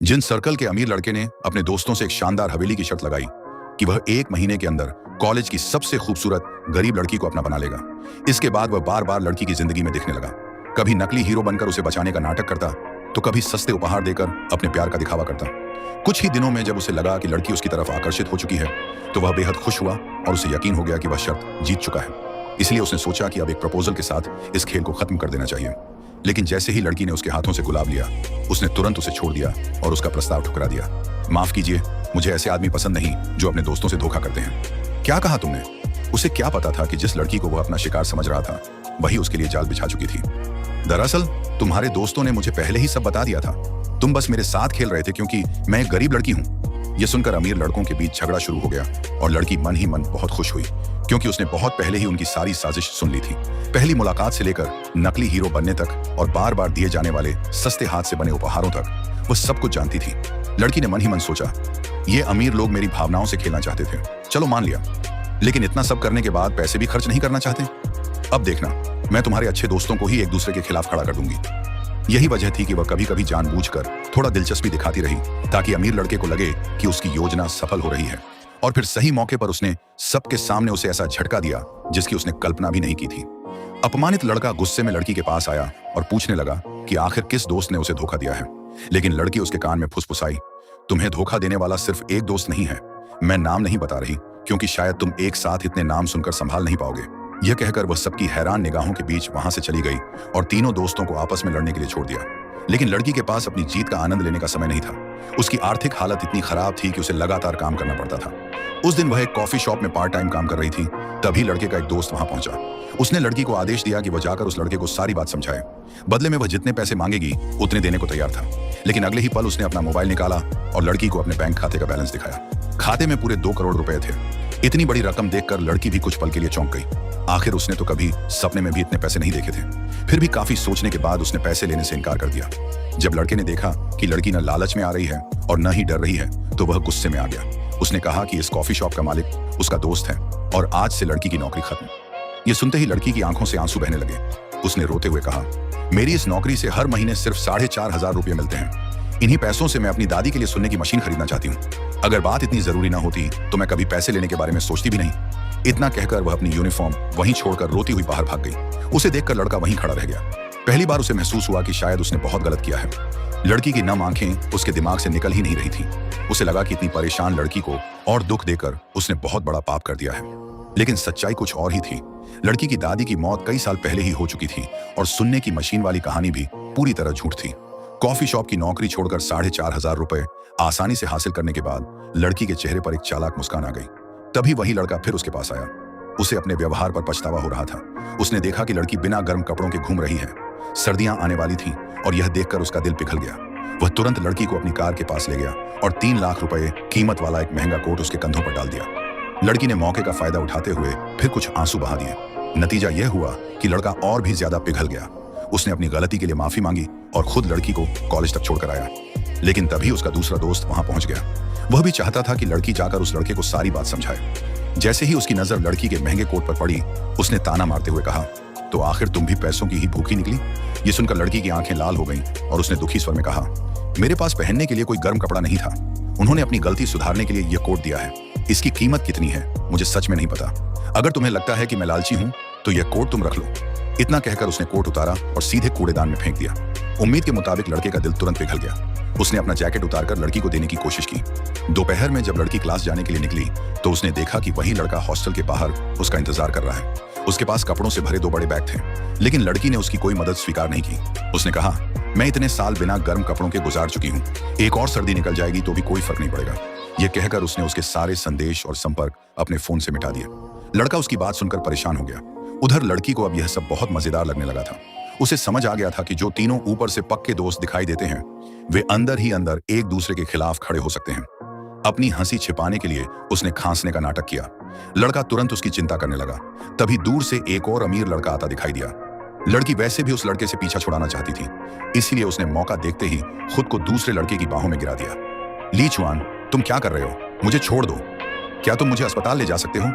जिन circle के अमीर लड़के ने अपने दोस्तों से एक शानदार हवेली की शर्त लगाई कि वह 1 महीने के अंदर कॉलेज की सबसे खूबसूरत गरीब लड़की को अपना बना लेगा। इसके बाद वह बार बार लड़की की जिंदगी में दिखने लगा। कभी नकली हीरो बनकर उसे बचाने का नाटक करता, तो कभी सस्ते उपहार देकर अपने प्यार का दिखावा करता। कुछ ही दिनों में जब उसे लगा कि लड़की उसकी तरफ आकर्षित हो चुकी है, तो वह बेहद खुश हुआ और उसे यकीन हो गया कि वह शर्त जीत चुका है। इसलिए उसने सोचा कि अब एक प्रपोजल के साथ इस खेल को खत्म कर देना चाहिए। लेकिन जैसे ही लड़की ने उसके हाथों से गुलाब लिया, उसने तुरंत उसे छोड़ दिया और उसका प्रस्ताव ठुकरा दिया। माफ कीजिए, मुझे ऐसे आदमी पसंद नहीं जो अपने दोस्तों से धोखा करते हैं। क्या कहा तुमने? उसे क्या पता था कि जिस लड़की को वह अपना शिकार समझ रहा था, वही उसके लिए जाल बिछा चुकी थी। दरअसल तुम्हारे दोस्तों ने मुझे पहले ही सब बता दिया था। तुम बस मेरे साथ खेल रहे थे क्योंकि मैं एक गरीब लड़की हूँ। यह सुनकर अमीर लड़कों के बीच झगड़ा शुरू हो गया और लड़की मन ही मन बहुत खुश हुई, क्योंकि उसने बहुत पहले ही उनकी सारी साजिश सुन ली थी। पहली मुलाकात से लेकर नकली हीरो बनने तक और बार बार दिए जाने वाले सस्ते हाथ से बने उपहारों तक वो सब कुछ जानती थी। लड़की ने मन ही मन सोचा, ये अमीर लोग मेरी भावनाओं से खेलना चाहते थे। चलो मान लिया, लेकिन इतना सब करने के बाद पैसे भी खर्च नहीं करना चाहते। अब देखना, मैं तुम्हारे अच्छे दोस्तों को ही एक दूसरे के खिलाफ खड़ा कर दूंगी। यही वजह थी कि वह कभी कभी जानबूझकर थोड़ा दिलचस्पी दिखाती रही, ताकि अमीर लड़के को लगे कि उसकी योजना सफल हो रही है। और फिर सही मौके पर उसने सबके सामने उसे ऐसा झटका दिया जिसकी उसने कल्पना भी नहीं की थी। अपमानित लड़का गुस्से में लड़की के पास आया और पूछने लगा कि आखिर किस दोस्त ने उसे धोखा दिया है। लेकिन लड़की उसके कान में फुसफुसाई, तुम्हें धोखा देने वाला सिर्फ एक दोस्त नहीं है। मैं नाम नहीं बता रही क्योंकि शायद तुम एक साथ इतने नाम सुनकर संभाल नहीं पाओगे। यह कहकर वह सबकी हैरान निगाहों के बीच वहां से चली गई और तीनों दोस्तों को आपस में लड़ने के लिए छोड़ दिया। लेकिन लड़की के पास अपनी जीत का आनंद लेने का समय नहीं था। उसकी आर्थिक हालत इतनी खराब थी कि उसे लगातार काम करना पड़ता था। उस दिन वह एक कॉफी शॉप में पार्ट टाइम काम कर रही थी। तभी लड़के का एक दोस्त वहां पहुंचा। उसने लड़की को आदेश दिया कि वह जाकर उस लड़के को सारी बात समझाए। बदले में वह जितने पैसे मांगेगी उतने देने को तैयार था। लेकिन अगले ही पल उसने अपना मोबाइल निकाला और लड़की को अपने बैंक खाते का बैलेंस दिखाया। खाते में पूरे 2 करोड़ रुपए थे। इतनी बड़ी रकम देखकर लड़की भी कुछ पल के लिए चौंक गई। आखिर उसने तो कभी सपने में भी इतने पैसे नहीं देखे थे। फिर भी काफी सोचने के बाद उसने पैसे लेने से इनकार कर दिया। जब लड़के ने देखा कि लड़की न लालच में आ रही है और न ही डर रही है, तो वह गुस्से में आ गया। उसने कहा कि इस कॉफी शॉप का मालिक उसका दोस्त है और आज से लड़की की नौकरी खत्म। यह सुनते ही लड़की की आंखों से आंसू बहने लगे। उसने रोते हुए कहा, मेरी इस नौकरी से हर महीने सिर्फ 4,500 रुपये मिलते हैं। इन्हीं पैसों से मैं अपनी दादी के लिए सुनने की मशीन खरीदना चाहती हूँ। अगर बात इतनी जरूरी ना होती तो मैं कभी पैसे लेने के बारे में सोचती भी नहीं। इतना कहकर वह अपनी यूनिफॉर्म वहीं छोड़कर रोती हुई बाहर भाग गई। उसे देखकर लड़का वहीं खड़ा रह गया। पहली बार उसे महसूस हुआ कि शायद उसने बहुत गलत किया है। लड़की की नम आंखें उसके दिमाग से निकल ही नहीं रही थी। उसे लगा कि इतनी परेशान लड़की को और दुख देकर उसने बहुत बड़ा पाप कर दिया है। लेकिन सच्चाई कुछ और ही थी। लड़की की दादी की मौत कई साल पहले ही हो चुकी थी और सुनने की मशीन वाली कहानी भी पूरी तरह झूठ थी। कॉफी शॉप की नौकरी छोड़कर 4,500 रुपए आसानी से हासिल करने के बाद लड़की के चेहरे पर एक चालाक मुस्कान आ गई। तभी वही लड़का फिर उसके पास आया। उसे अपने व्यवहार पर पछतावा हो रहा था। उसने देखा कि लड़की बिना गर्म कपड़ों के घूम रही है। सर्दियां आने वाली थीं और यह देखकर उसका दिल पिघल गया। वह तुरंत लड़की को अपनी कार के पास ले गया और 3 लाख रुपए कीमत वाला एक महंगा कोट उसके कंधों पर डाल दिया। लड़की ने मौके का फायदा उठाते हुए फिर कुछ आंसू बहा दिए। नतीजा यह हुआ कि लड़का और भी ज्यादा पिघल गया। उसने अपनी गलती के लिए माफी मांगी और खुद लड़की को कॉलेज तक छोड़कर आया। लेकिन तभी उसका दूसरा दोस्त वहां पहुंच गया। वह भी चाहता था कि लड़की जाकर उस लड़के को सारी बात समझाए। जैसे ही उसकी नजर लड़की के महंगे कोट पर पड़ी, उसने ताना मारते हुए कहा, तो आखिर तुम भी पैसों की ही भूखी निकली? ये सुनकर लड़की की आंखें लाल हो गईं और उसने दुखी स्वर में कहा, मेरे पास पहनने के लिए कोई गर्म कपड़ा नहीं था। उन्होंने अपनी गलती सुधारने के लिए यह कोट दिया है। इसकी कीमत कितनी है मुझे सच में नहीं पता। अगर तुम्हें लगता है कि मैं लालची हूं तो यह कोट तुम रख लो। इतना कहकर उसने कोट उतारा और सीधे कूड़ेदान में फेंक दिया। उम्मीद के मुताबिक लड़के का दिल तुरंत पिघल गया। उसने अपना जैकेट उतारकर लड़की को देने की कोशिश की। दोपहर में जब लड़की क्लास जाने के लिए निकली तो उसने देखा कि वही लड़का हॉस्टल के बाहर उसका इंतजार कर रहा है। उसके पास कपड़ों से भरे 2 बड़े बैग थे, लेकिन लड़की ने उसकी कोई मदद स्वीकार नहीं की। उसने कहा, मैं इतने साल बिना गर्म कपड़ों के गुजार चुकी हूँ। एक और सर्दी निकल जाएगी तो भी कोई फर्क नहीं पड़ेगा। यह कहकर उसने उसके सारे संदेश और संपर्क अपने फोन से मिटा दिए। लड़का उसकी बात सुनकर परेशान हो गया। उधर लड़की को अब यह सब बहुत मजेदार लगने लगा था। उसे समझ आ गया था कि जो तीनों ऊपर से पक्के दोस्त दिखाई देते हैं, वे अंदर ही अंदर एक दूसरे के खिलाफ खड़े हो सकते हैं। अपनी हंसी छिपाने के लिए उसने खांसने का नाटक किया। लड़का तुरंत उसकी चिंता करने लगा। तभी दूर से एक और अमीर लड़का आता दिखाई दिया। लड़की वैसे भी उस लड़के से पीछा छुड़ाना चाहती थी, इसलिए उसने मौका देखते ही खुद को दूसरे लड़के की बाहों में गिरा दिया। ली चुआन, तुम क्या कर रहे हो? मुझे छोड़ दो। क्या तुम मुझे अस्पताल ले जा सकते हो?